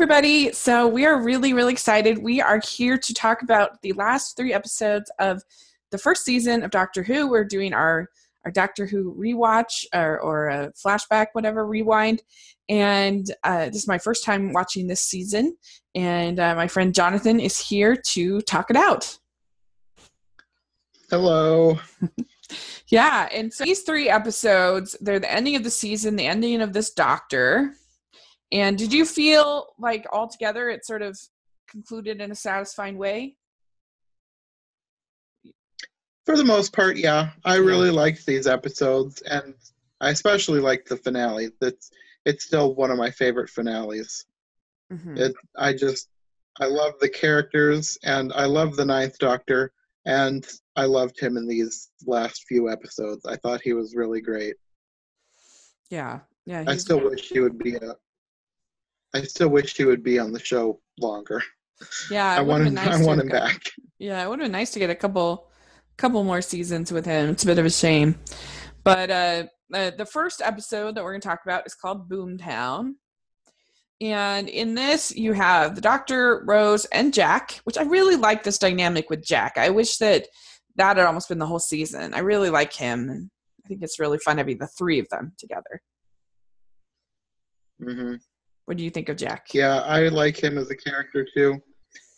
everybody. So we are really excited. We are here to talk about the last 3 episodes of the first season of Doctor Who. We're doing our Doctor Who rewatch or a flashback, whatever, rewind. And this is my first time watching this season. And my friend Jonathan is here to talk it out. Hello. Yeah, and so these 3 episodes, they're the ending of the season, the ending of this Doctor. And did you feel like altogether it sort of concluded in a satisfying way? For the most part, yeah. I really liked these episodes, and I especially liked the finale. It's still one of my favorite finales. Mm-hmm. I love the characters, and I love the Ninth Doctor, and I loved him in these last few episodes. I thought he was really great. Yeah. I still wish he would be on the show longer. Yeah, I want him back. Yeah, it would have been nice to get a couple more seasons with him. It's a bit of a shame. But the first episode that we're going to talk about is called Boomtown. And in this, you have the Doctor, Rose, and Jack, which I really like this dynamic with Jack. I wish that had almost been the whole season. I really like him, and I think it's really fun having the 3 of them together. Mm-hmm. What do you think of Jack? Yeah, I like him as a character too.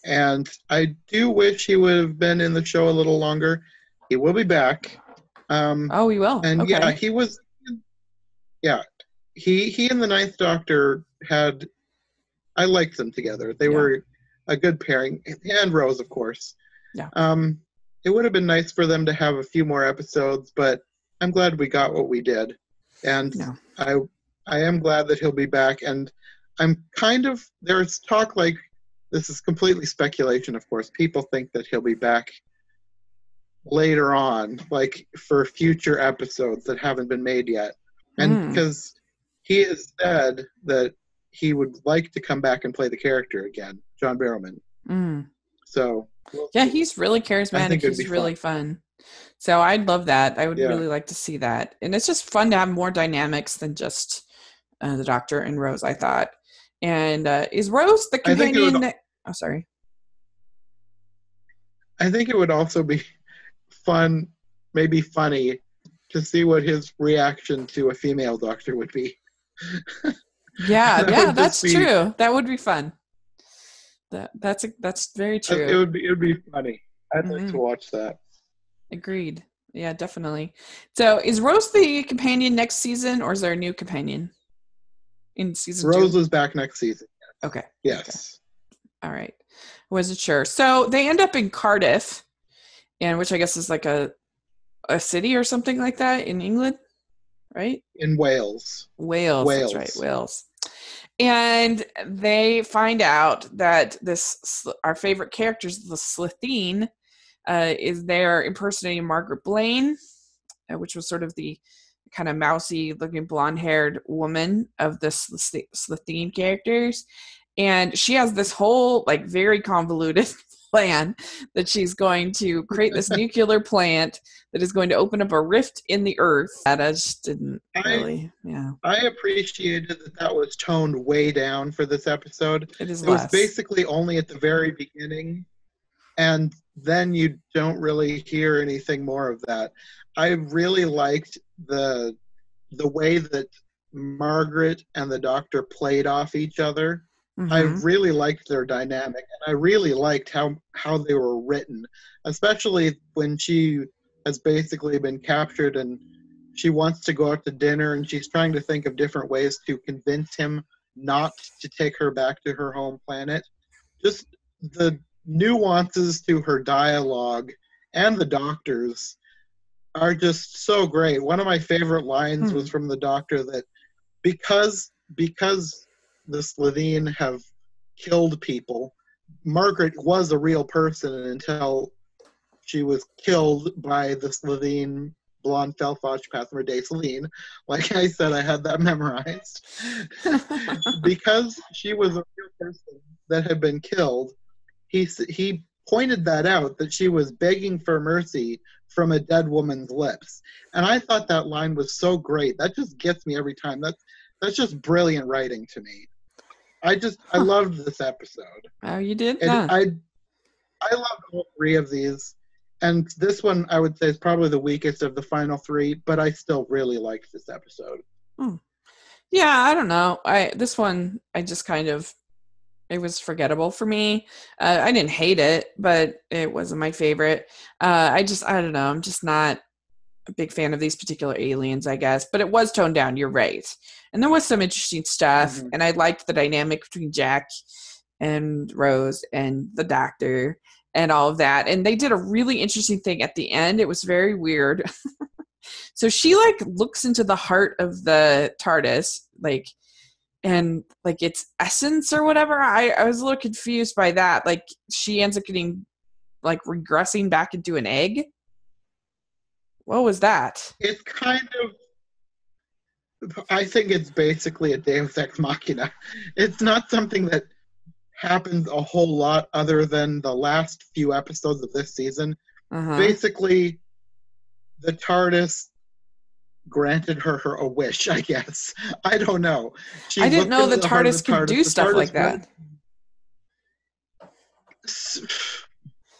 And I do wish he would have been in the show a little longer. He will be back. He will. And okay. Yeah, he was. Yeah, he and the Ninth Doctor I liked them together. They were a good pairing, and Rose, of course. Yeah. It would have been nice for them to have a few more episodes, but I'm glad we got what we did, and I am glad that he'll be back. And there's talk, like, this is completely speculation, of course. People think that he'll be back later on, like for future episodes that haven't been made yet. And because he has said that he would like to come back and play the character again, John Barrowman. So he's really charismatic. He's really fun. So I'd love that. I would really like to see that. And it's just fun to have more dynamics than just the Doctor and Rose, I thought. And is Rose the companion? Sorry. I think it would also be fun, maybe funny, to see what his reaction to a female Doctor would be. That's true. That would be fun. That's very true. It would be funny. I'd like to watch that. Agreed. Yeah, definitely. So is Rose the companion next season, or is there a new companion in season 2? Rose is back next season. Okay. Yes. Okay. All right. Wasn't sure. So they end up in Cardiff, which I guess is like a city or something like that in England, right? In Wales. Wales. That's right, Wales. And they find out that our favorite characters, the Slitheen, is there impersonating Margaret Blaine, which was sort of the kind of mousy looking blonde-haired woman of the Slitheen characters. And she has this whole like very convoluted plan that she's going to create this nuclear plant that is going to open up a rift in the earth. That I just didn't really, I appreciated that was toned way down for this episode. It was basically only at the very beginning, and then you don't really hear anything more of that. I really liked the way that Margaret and the Doctor played off each other. Mm-hmm. I really liked their dynamic, and I really liked how they were written, especially when she has basically been captured and she wants to go out to dinner, and she's trying to think of different ways to convince him not to take her back to her home planet. Just the nuances to her dialogue and the Doctor's are just so great. One of my favorite lines was from the Doctor that because the Slitheen have killed people, Margaret was a real person until she was killed by the Slitheen blonde Felfosh Pathmer Day Celine. Like I said, I had that memorized. Because she was a real person that had been killed, he pointed that out, that she was begging for mercy from a dead woman's lips. And I thought that line was so great. That just gets me every time. That's just brilliant writing to me. I loved this episode. Oh, you did? And I loved all three of these. And this one, I would say, is probably the weakest of the final three, but I still really liked this episode. Yeah, I don't know. This one, I just kind of, it was forgettable for me. I didn't hate it, but it wasn't my favorite. I don't know. I'm just not a big fan of these particular aliens, I guess. But it was toned down. You're right. And there was some interesting stuff. And I liked the dynamic between Jack and Rose and the doctor and all of that. And they did a really interesting thing at the end. It was very weird. So she like looks into the heart of the TARDIS, like, and like its essence or whatever. I was a little confused by that. Like she ends up getting like regressing back into an egg. What was that? It's kind of, I think it's basically a Deus Ex Machina. It's not something that happens a whole lot other than the last few episodes of this season. Basically, the TARDIS granted her a wish, I guess. I don't know. I didn't know the TARDIS could do stuff like that.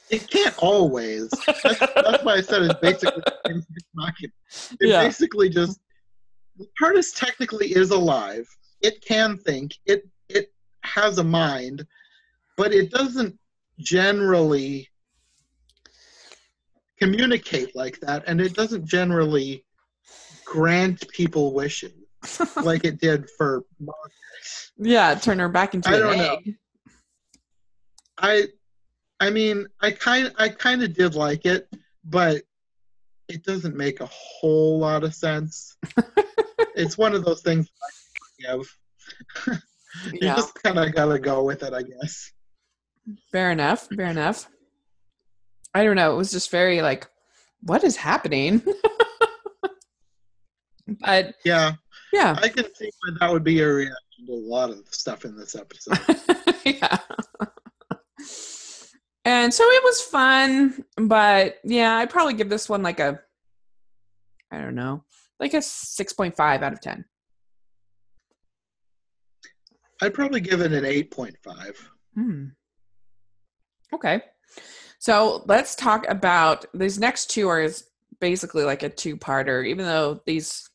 It can't always. That's why I said it's basically basically just, the TARDIS technically is alive. It can think. It has a mind, but it doesn't generally communicate like that, and it doesn't generally grant people wishes like it did for Margaret. Yeah, turn her back into an egg. I mean, I kind of did like it, but it doesn't make a whole lot of sense. It's one of those things I forgive. You just kind of gotta go with it, I guess. Fair enough. I don't know. It was just very like, what is happening? But yeah, I can see why that would be a reaction to a lot of stuff in this episode. Yeah. And so it was fun, but yeah, I'd probably give this one like a, I don't know, like a 6.5 out of 10. I'd probably give it an 8.5. Okay. So let's talk about these next two are basically like a two-parter, even though these,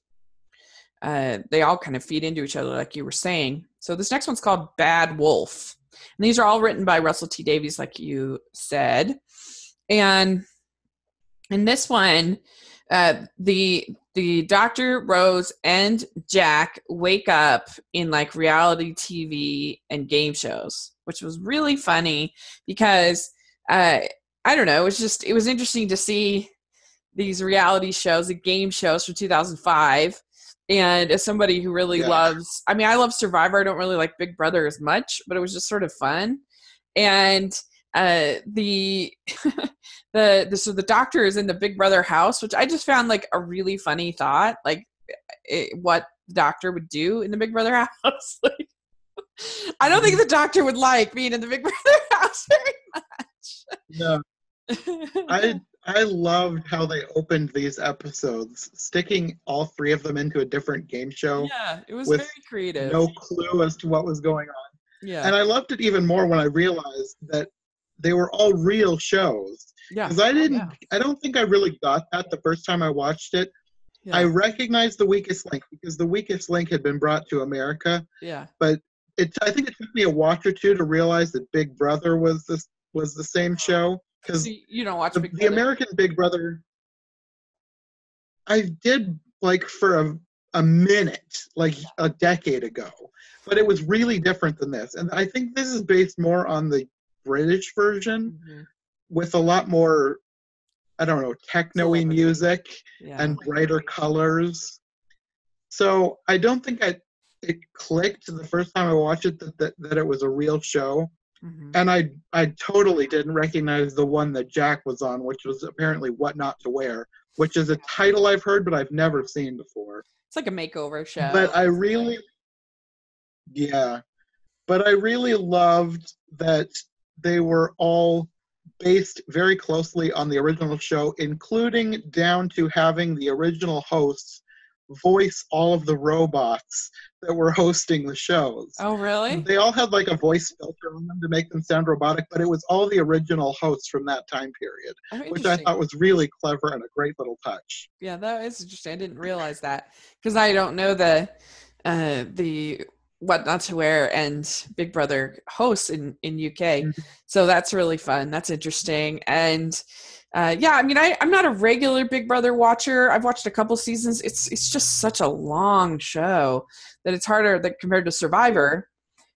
they all kind of feed into each other, like you were saying. So this next one's called Bad Wolf. And these are all written by Russell T. Davies, like you said. And in this one, the Doctor, Rose, and Jack wake up in like reality TV and game shows, which was really funny because I don't know, it was interesting to see these reality shows, the game shows from 2005. And as somebody who really loves, I mean, I love Survivor. I don't really like Big Brother as much, but it was just sort of fun. And so the Doctor is in the Big Brother house, which I just found like a really funny thought, like what the Doctor would do in the Big Brother house. Like, I don't think the Doctor would like being in the Big Brother house very much. No, I loved how they opened these episodes, sticking all three of them into a different game show. Yeah, it was very creative. No clue as to what was going on. Yeah, and I loved it even more when I realized that they were all real shows. Yeah, because I don't think I really got that the first time I watched it. Yeah. I recognized The Weakest Link because The Weakest Link had been brought to America. Yeah, but I think it took me a watch or two to realize that Big Brother was the same show. Because you don't watch the American Big Brother, I did like for a minute, like a decade ago, but it was really different than this. And I think this is based more on the British version with a lot more, I don't know, techno-y music and brighter colors. So I don't think it clicked the first time I watched it that it was a real show. And I totally didn't recognize the one that Jack was on, which was apparently What Not to Wear, which is a title I've heard, but I've never seen before. It's like a makeover show. But I really loved that they were all based very closely on the original show, including down to having the original hosts voice all of the robots that were hosting the shows. Oh, really? They all had like a voice filter on them to make them sound robotic, but it was all the original hosts from that time period, Oh, which I interesting. thought was really clever and a great little touch. Yeah, that is interesting. I didn't realize that because I don't know the What Not to Wear and Big Brother hosts in UK. Mhm. So that's really fun. That's interesting. And yeah, I mean, I'm not a regular Big Brother watcher. I've watched a couple seasons. It's just such a long show that it's harder that compared to Survivor.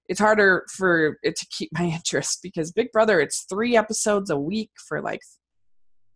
It's harder for it to keep my interest because Big Brother, it's 3 episodes a week for like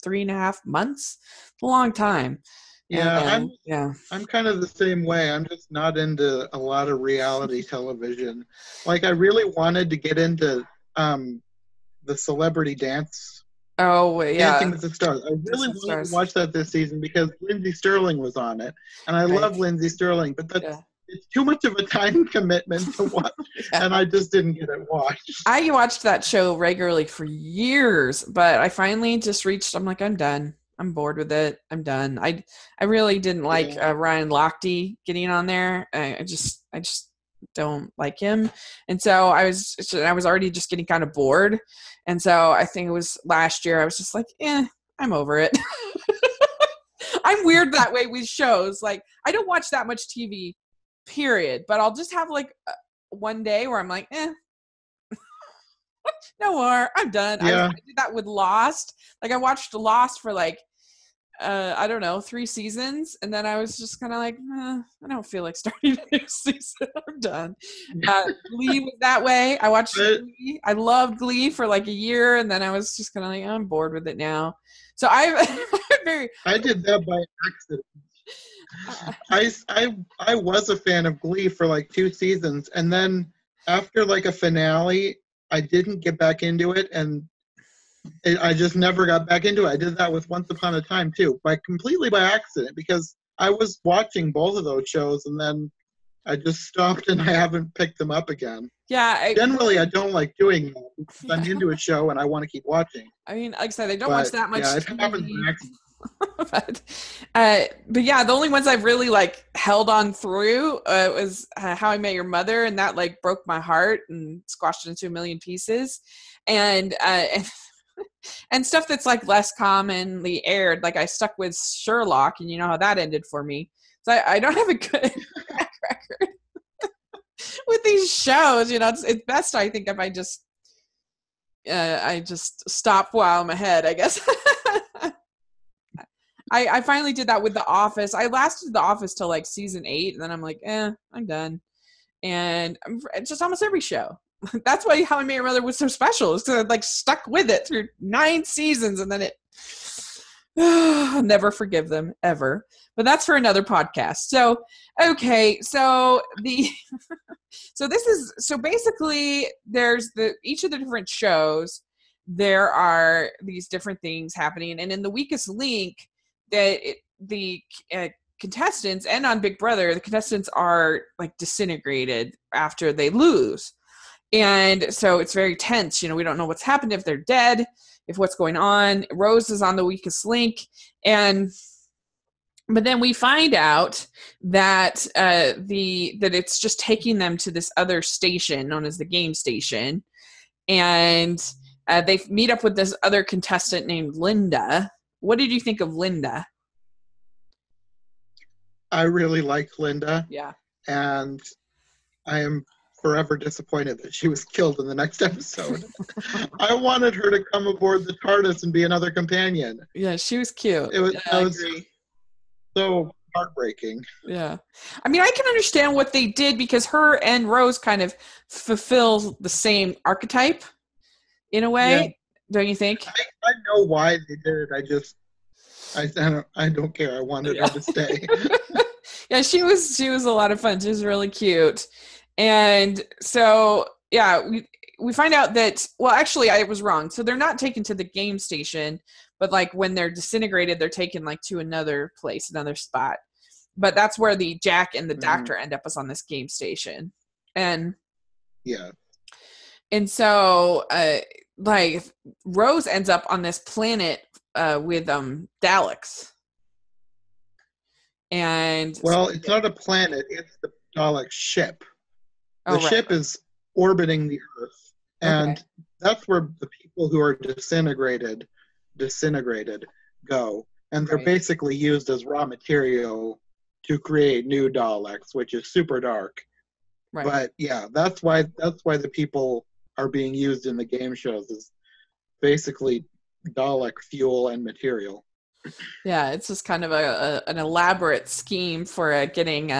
3.5 months. It's a long time. Yeah, And yeah. I'm kind of the same way. I'm just not into a lot of reality television. Like I really wanted to get into the celebrity dance, Oh Dancing yeah. with the Stars. I really Disney wanted to Stars. watch that this season because Lindsay Sterling was on it, and I Right. love Lindsay Sterling, but Yeah. it's too much of a time commitment to watch, Yeah. and I just didn't get it watched. I watched that show regularly for years, but I finally just reached. I'm like, I'm done. I'm bored with it. I'm done. I really didn't like Yeah. Ryan Lochte getting on there. I just don't like him, and so I was already just getting kind of bored, and so I think it was last year. I was just like, I'm over it. I'm weird that way with shows. Like I don't watch that much TV, period. But I'll just have like one day where I'm like, no more. I'm done. I Yeah. did that with Lost. Like I watched Lost for like I don't know 3 seasons, and then I was just kind of like, I don't feel like starting a new season. I'm done. Glee was that way. I watched Glee. I loved Glee for like a year, and then I was just kind of like, I'm bored with it now. So I'm very. I did that by accident. I was a fan of Glee for like 2 seasons, and then after like a finale, I didn't get back into it, and I just never got back into it. I did that with Once Upon a Time too, completely by accident, because I was watching both of those shows, and then I just stopped, and I haven't picked them up again. Yeah. Generally, I don't like doing that because I'm into a show and I want to keep watching. I mean, like I said, I don't watch that much Yeah, it TV. happens by accident. but yeah, the only ones I've really like held on through was How I Met Your Mother, and that like broke my heart and squashed it into a million pieces, and and stuff that's like less commonly aired. Like I stuck with Sherlock, and you know how that ended for me. So I don't have a good track record with these shows. You know, it's best I think if I just stop while I'm ahead, I guess. I finally did that with The Office. I lasted The Office till like season 8, and then I'm like, I'm done. And it's just almost every show. That's why How I Met Your Mother was so special. Is because I like stuck with it through 9 seasons, and then I'll never forgive them ever. But that's for another podcast. So okay, so so basically there's each of the different shows. There are these different things happening, and in The Weakest Link, the contestants, and on Big Brother, the contestants are like disintegrated after they lose. And so it's very tense. You know, we don't know what's happened, if they're dead, if what's going on. Rose is on The Weakest Link. But then we find out that that it's just taking them to this other station known as the game station. And they meet up with this other contestant named Linda. What did you think of Linda? I really like Linda. Yeah. And I am forever disappointed that she was killed in the next episode. I wanted her to come aboard the TARDIS and be another companion. Yeah, she was cute. It was, Yeah, I agree. So heartbreaking. Yeah. I mean, I can understand what they did because her and Rose kind of fulfill the same archetype in a way. Yeah. Don't you think? I know why they did it. I don't care. I wanted her to stay. Yeah, she was a lot of fun. She was really cute. And so, yeah, we find out that, well, actually, I was wrong. So they're not taken to the game station, but like when they're disintegrated, they're taken like to another place, another spot. But that's where the Jack and the doctor end up, is on this game station. And yeah. And so, like, Rose ends up on this planet with Daleks. And so, Well, it's not a planet, it's the Dalek ship. oh, The right. ship is orbiting the Earth, Okay. and that's where the people who are disintegrated go. And they're Right. basically used as raw material to create new Daleks, which is super dark. Right. But yeah, that's why the people are being used in the game shows is basically Dalek fuel and material. Yeah, it's just kind of an elaborate scheme for getting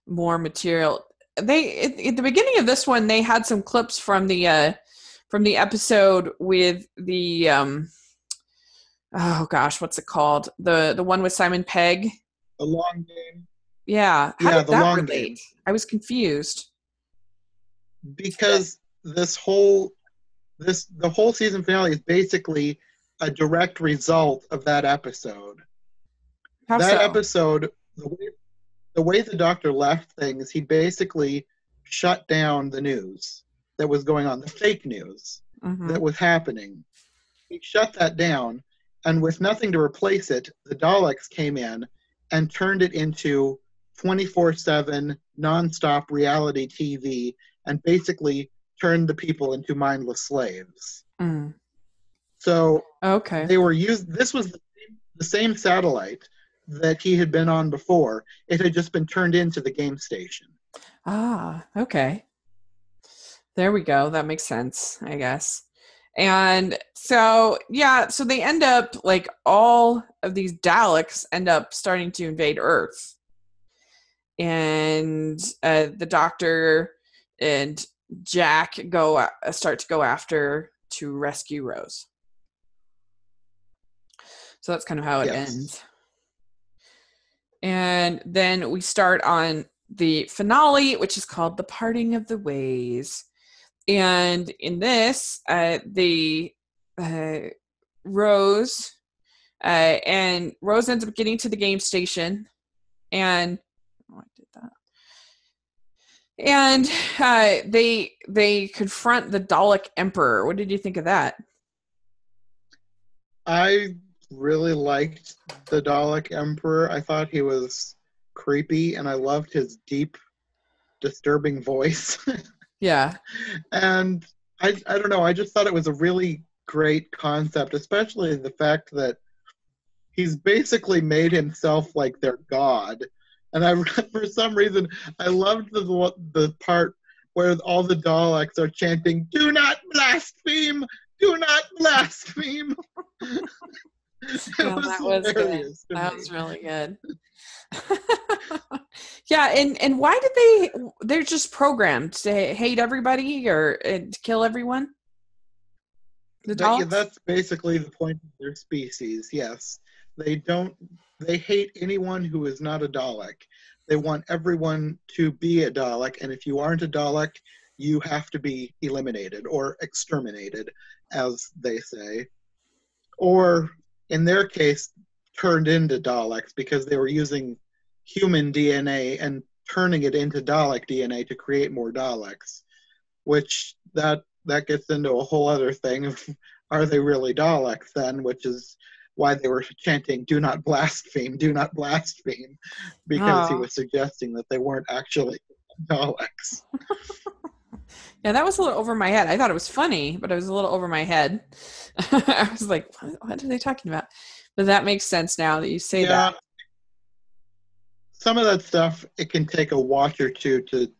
more material. At the beginning of this one, they had some clips from the episode with the oh gosh, what's it called? The one with Simon Pegg. The long game. Yeah, how Yeah, did the that long relate? game. I was confused. Because the whole season finale is basically a direct result of that episode. How That so? episode, the way the doctor left things, he basically shut down the news that was going on, the fake news Mm-hmm. that was happening. He shut that down, and with nothing to replace it, the Daleks came in and turned it into 24/7 nonstop reality TV and basically turned the people into mindless slaves. Mm. So Okay. they were used. This was the same satellite that he had been on before. It had just been turned into the game station. Ah, okay. There we go. That makes sense, I guess. And so, yeah, so they end up like all of these Daleks end up starting to invade Earth. And the Doctor and Jack start to go after to rescue Rose. So that's kind of how it Yes. ends. And then we start on the finale, which is called The Parting of the Ways. And in this, the Rose and Rose ends up getting to the game station, and oh, I did that. And they confront the Dalek Emperor. What did you think of that? I really liked the Dalek Emperor. I thought he was creepy, and I loved his deep, disturbing voice. Yeah. And I don't know, I just thought it was a really great concept, especially the fact that he's basically made himself like their god. And I, for some reason, I loved the part where all the Daleks are chanting, "Do not blaspheme! Do not blaspheme!" It Yeah, was that was good. hilarious to That me. was really good. Yeah, and why did they're just programmed to hate everybody or to kill everyone? The Yeah, Daleks? that's basically the point of their species. Yes, they don't. They hate anyone who is not a Dalek. They want everyone to be a Dalek, and if you aren't a Dalek, you have to be eliminated or exterminated, as they say. Or in their case, turned into Daleks because they were using human DNA and turning it into Dalek DNA to create more Daleks, which that gets into a whole other thing of are they really Daleks then, which is why they were chanting do not blaspheme, because he Oh, was suggesting that they weren't actually Daleks. yeah, that was a little over my head. I thought it was funny, but it was a little over my head. I was like, what are they talking about? But that makes sense now that you say that. Yeah, some of that stuff it can take a watch or two to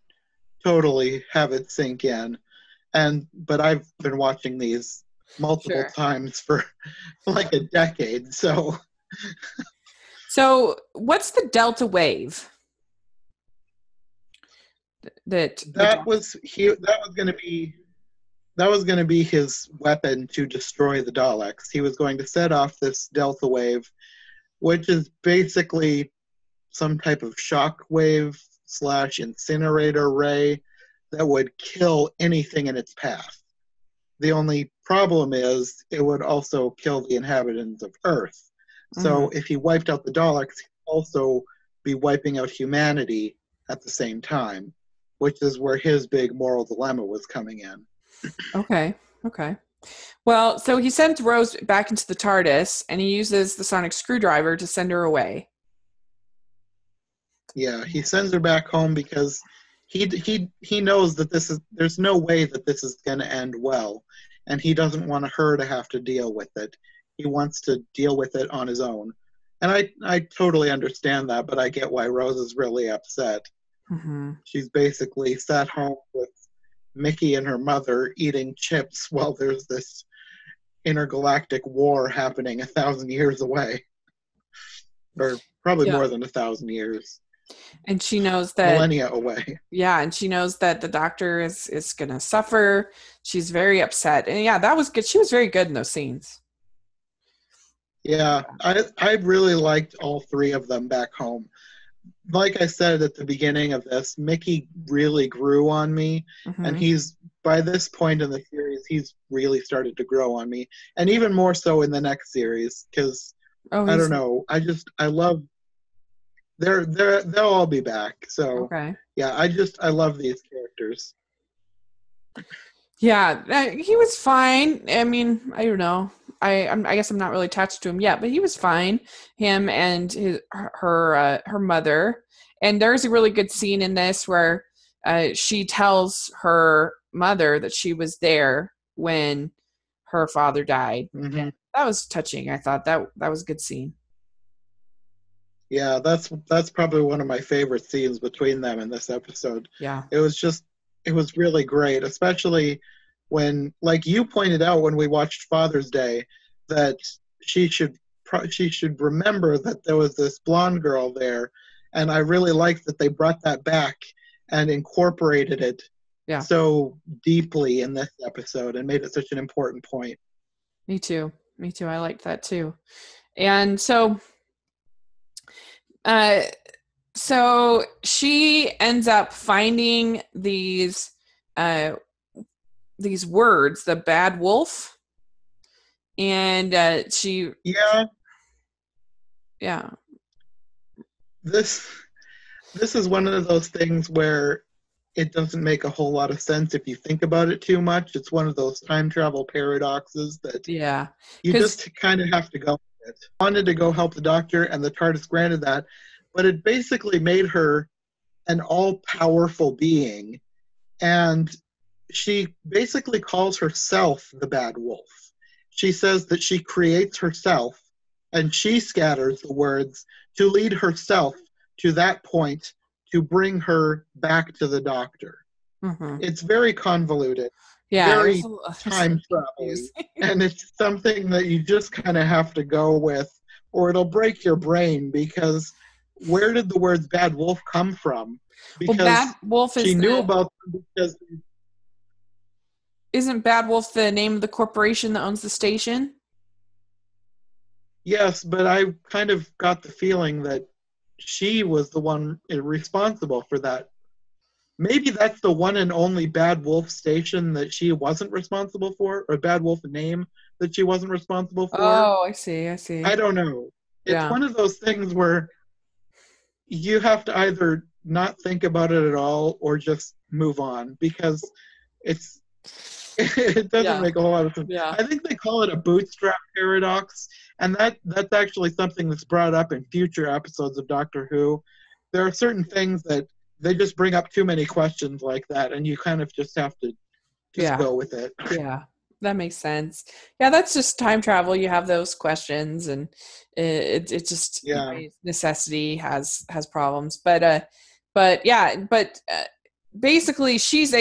totally have it sink in. But I've been watching these multiple Sure. times for like a decade, so So, what's the delta wave that the that was he that was going to be his weapon to destroy the Daleks. He was going to set off this delta wave, which is basically some type of shock wave slash incinerator ray that would kill anything in its path. The only problem is it would also kill the inhabitants of Earth. Mhm. So if he wiped out the Daleks, he'd also be wiping out humanity at the same time, which is where his big moral dilemma was coming in. Okay. Okay. Well, so he sends Rose back into the TARDIS and he uses the sonic screwdriver to send her away. Yeah, he sends her back home because he knows that there's no way that this is going to end well, and he doesn't want her to have to deal with it. He wants to deal with it on his own. And I totally understand that, but I get why Rose is really upset. Mm-hmm. She's basically sat home with Mickey and her mother eating chips while there's this intergalactic war happening 1,000 years away, or probably Yeah. more than 1,000 years, And she knows that, millennia away. yeah, and she knows that the doctor is going to suffer. She's very upset. And yeah, that was good. She was very good in those scenes. Yeah, I really liked all three of them back home. Like I said at the beginning of this, Mickey really grew on me, and Mm-hmm. he's by this point in the series, he's really started to grow on me, and even more so in the next series because Oh, I don't he's know, I love they'll all be back. So okay. yeah, I love these characters. Yeah, he was fine. I mean, I don't know. I guess I'm not really attached to him yet, but he was fine. Him and her mother. And there's a really good scene in this where she tells her mother that she was there when her father died. Hmm. That was touching. I thought that was a good scene. Yeah, that's probably one of my favorite scenes between them in this episode. Yeah. It was just it was really great, especially when, like you pointed out when we watched Father's Day, that she should remember that there was this blonde girl there, and I really liked that they brought that back and incorporated it Yeah. so deeply in this episode and made it such an important point. Me too. Me too. I liked that too. And uh so she ends up finding uh these words, the bad wolf, and she Yeah, yeah. this this is one of those things where it doesn't make a whole lot of sense if you think about it too much. It's one of those time travel paradoxes that Yeah, you because just kind of have to go with it. Wanted to go help the doctor, and the TARDIS granted that, but it basically made her an all-powerful being, and she basically calls herself the Bad Wolf. She says that she creates herself, and she scatters the words to lead herself to that point to bring her back to the doctor. mhm. It's very convoluted, Yeah, very there's time travel, confusing. and it's something that you just kind of have to go with, or it'll break your brain because where did the words bad wolf come from? Well, Bad Because Wolf she is knew the about them because isn't Bad Wolf the name of the corporation that owns the station? yes, but I kind of got the feeling that she was the one responsible for that. Maybe that's the one and only Bad Wolf station that she wasn't responsible for, or Bad Wolf name that she wasn't responsible for. Oh, I see. I I see. don't know. It's Yeah. one of those things where you have to either not think about it at all or just move on because it's it doesn't Yeah. make a whole lot of sense. Yeah. I think they call it a bootstrap paradox, and that's actually something that's brought up in future episodes of Doctor Who. There are certain things that they just bring up too many questions like that, and you kind of just have to just Yeah. go with it. Yeah. That makes sense. Yeah, that's just time travel. You have those questions, and it just Yeah. by necessity has problems. But yeah, but basically, uh, she's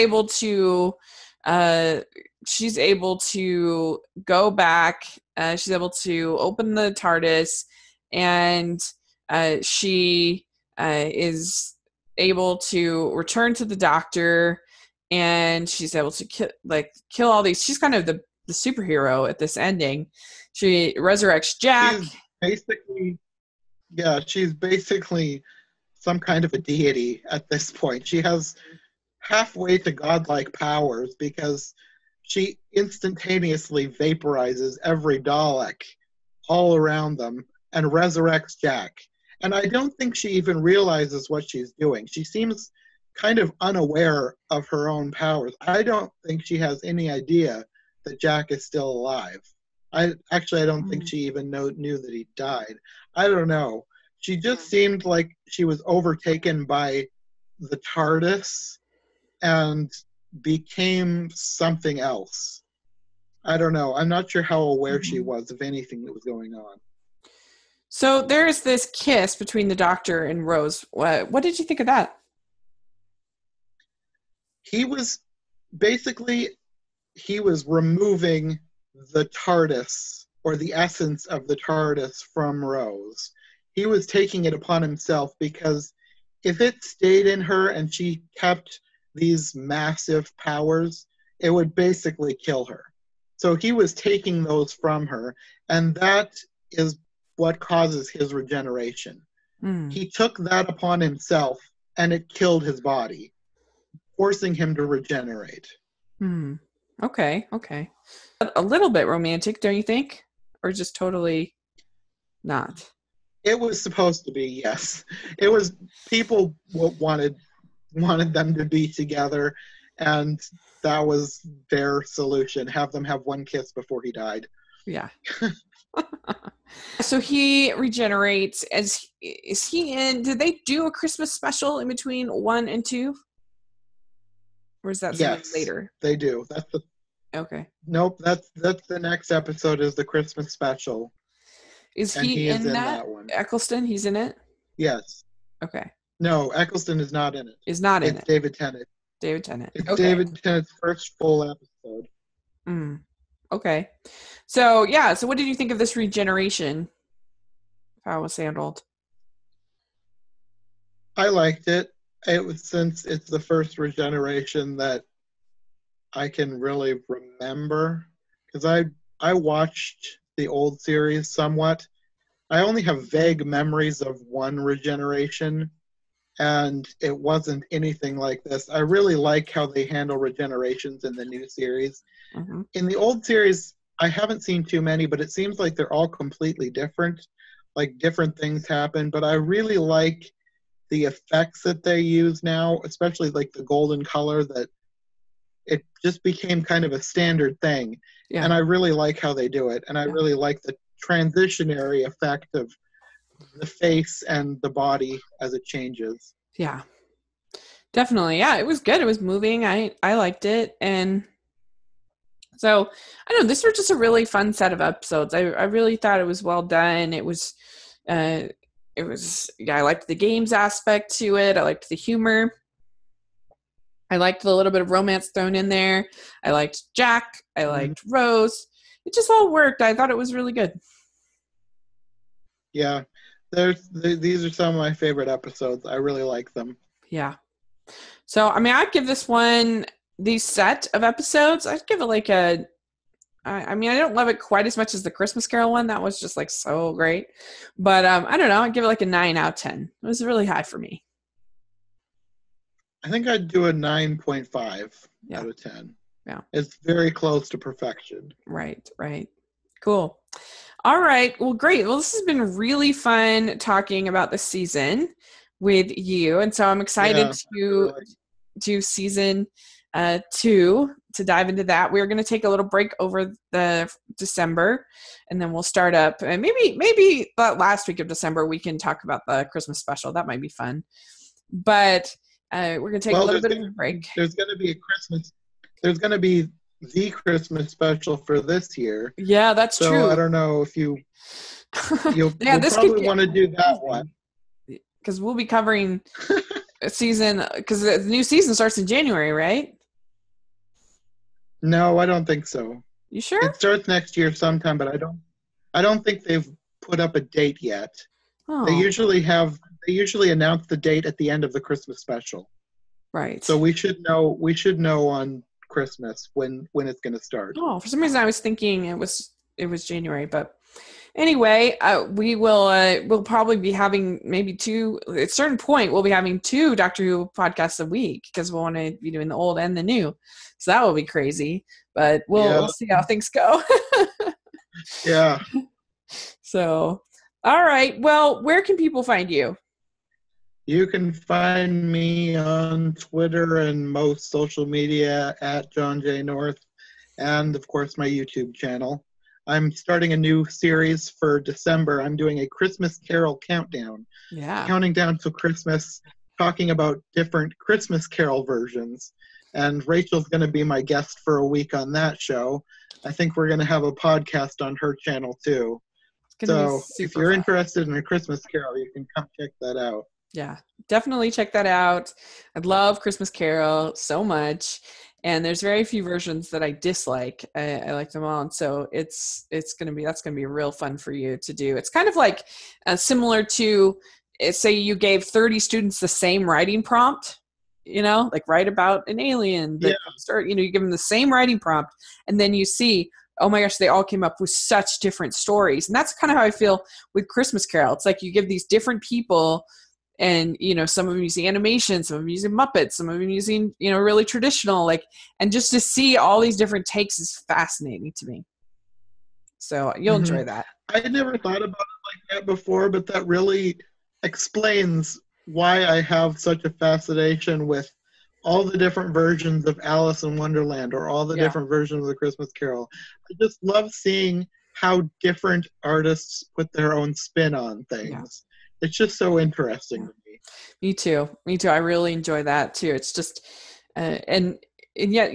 able to go back. She's able to open the TARDIS, and she is able to return to the Doctor, and she's able to kill all these. She's kind of the superhero at this ending. She resurrects Jack. She's basically she's basically some kind of a deity at this point. She has halfway to godlike powers because she instantaneously vaporizes every Dalek all around them and resurrects Jack. And I don't think she even realizes what she's doing. She seems kind of unaware of her own powers. I don't think she has any idea that Jack is still alive. I don't think she even knew that he died. I don't know. She just seemed like she was overtaken by the TARDIS and became something else. I don't know. I'm not sure how aware she was of anything that was going on. So there's this kiss between the Doctor and Rose. What did you think of that? He was removing the TARDIS, or the essence of the TARDIS, from Rose. He was taking it upon himself, because if it stayed in her and she kept these massive powers, it would basically kill her. So he was taking those from her, and that is what causes his regeneration. He took that upon himself, and it killed his body, forcing him to regenerate. Okay. A little bit romantic, don't you think? Or just totally not? It was supposed to be, yes. It was, people wanted them to be together, and that was their solution. Have them have one kiss before he died. Yeah. So he regenerates. Is he in? Did they do a Christmas special in between 1 and 2? Or is that something later? They do. Okay. Nope. That's the next episode is the Christmas special. Is he in that one? Eccleston, he's in it? Yes. Okay. No, Eccleston is not in it. Is not in it. It's David Tennant. It's okay. David Tennant's first full episode. Okay. So what did you think of this regeneration? How it was handled? I liked it. It was, since it's the first regeneration that I can really remember, because I watched the old series somewhat. I only have vague memories of one regeneration, and it wasn't anything like this. I really like how they handle regenerations in the new series. In the old series, I haven't seen too many, but it seems like they're all completely different. Like, different things happen, but I really like the effects that they use now, especially like the golden color, that it just became kind of a standard thing. Yeah. And I really like how they do it. And I really like the transitionary effect of the face and the body as it changes. Yeah, definitely. Yeah, it was good. It was moving. I liked it. And so, I don't know, this was just a really fun set of episodes. I really thought it was well done. It was, I liked the games aspect to it. I liked the humor. I liked the little bit of romance thrown in there. I liked Jack. I liked Rose. It just all worked. I thought it was really good. Yeah. These are some of my favorite episodes. I really like them. Yeah. So, I mean, I'd give this one, these set of episodes, I'd give it like a, I mean, I don't love it quite as much as the Christmas Carol one. That was just like so great. But I don't know. I'd give it like a 9 out of 10. It was really high for me. I think I'd do a 9.5 out of 10. Yeah. It's very close to perfection. Right. Cool. All right. Well, great. Well, this has been really fun talking about the season with you. And so I'm excited to do season 2 to dive into that. We're going to take a little break over the December, and then we'll start up. And maybe that last week of December, we can talk about the Christmas special. That might be fun. But we're going to take a little bit of a break. There's going to be the Christmas special for this year. Yeah, that's true. So I don't know if you'll probably want to do that one. Because we'll be covering a season, because the new season starts in January, right? No, I don't think so. You sure? It starts next year sometime, but I don't think they've put up a date yet. Oh. They usually announce the date at the end of the Christmas special. Right. So we should know on Christmas when it's going to start. Oh, for some reason I was thinking it was January, but anyway, we'll probably be having maybe 2 at a certain point. We'll be having 2 Doctor Who podcasts a week, because we'll want to be doing the old and the new. So that will be crazy, but we'll see how things go. Yeah. So, all right. Well, where can people find you? You can find me on Twitter and most social media at John J. North, and of course my YouTube channel. I'm starting a new series for December. I'm doing a Christmas Carol countdown, Yeah. counting down to Christmas, talking about different Christmas Carol versions. And Rachel's going to be my guest for a week on that show. I think we're going to have a podcast on her channel too. It's going to be So if super you're fun. interested in a Christmas Carol, you can come check that out. Yeah, definitely check that out. I love Christmas Carol so much, and there's very few versions that I dislike. I like them all, and so that's gonna be real fun for you to do. It's kind of like similar to say you gave 30 students the same writing prompt, like write about an alien. Yeah. You give them the same writing prompt, and then you see, oh my gosh, they all came up with such different stories, and that's kind of how I feel with Christmas Carol. It's like you give these different people. And, some of them using animation, some of them using Muppets, some of them using, really traditional, and just to see all these different takes is fascinating to me. So you'll enjoy that. I had never thought about it like that before, but that really explains why I have such a fascination with all the different versions of Alice in Wonderland or all the different versions of the Christmas Carol. I just love seeing how different artists put their own spin on things. Yeah. It's just so interesting to me. Me too. I really enjoy that too. It's just, and yet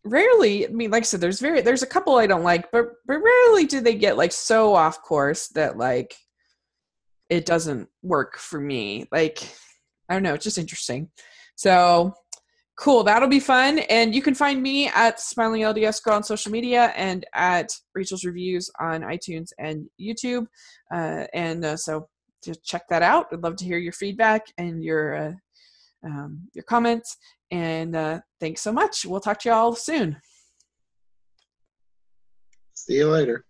rarely, like I said, there's a couple I don't like, but rarely do they get so off course that it doesn't work for me. I don't know. It's just interesting. So cool. That'll be fun. And you can find me at Smiling LDS Girl on social media and at Rachel's Reviews on iTunes and YouTube. So just check that out. I'd love to hear your feedback and your comments. And thanks so much. We'll talk to you all soon. See you later.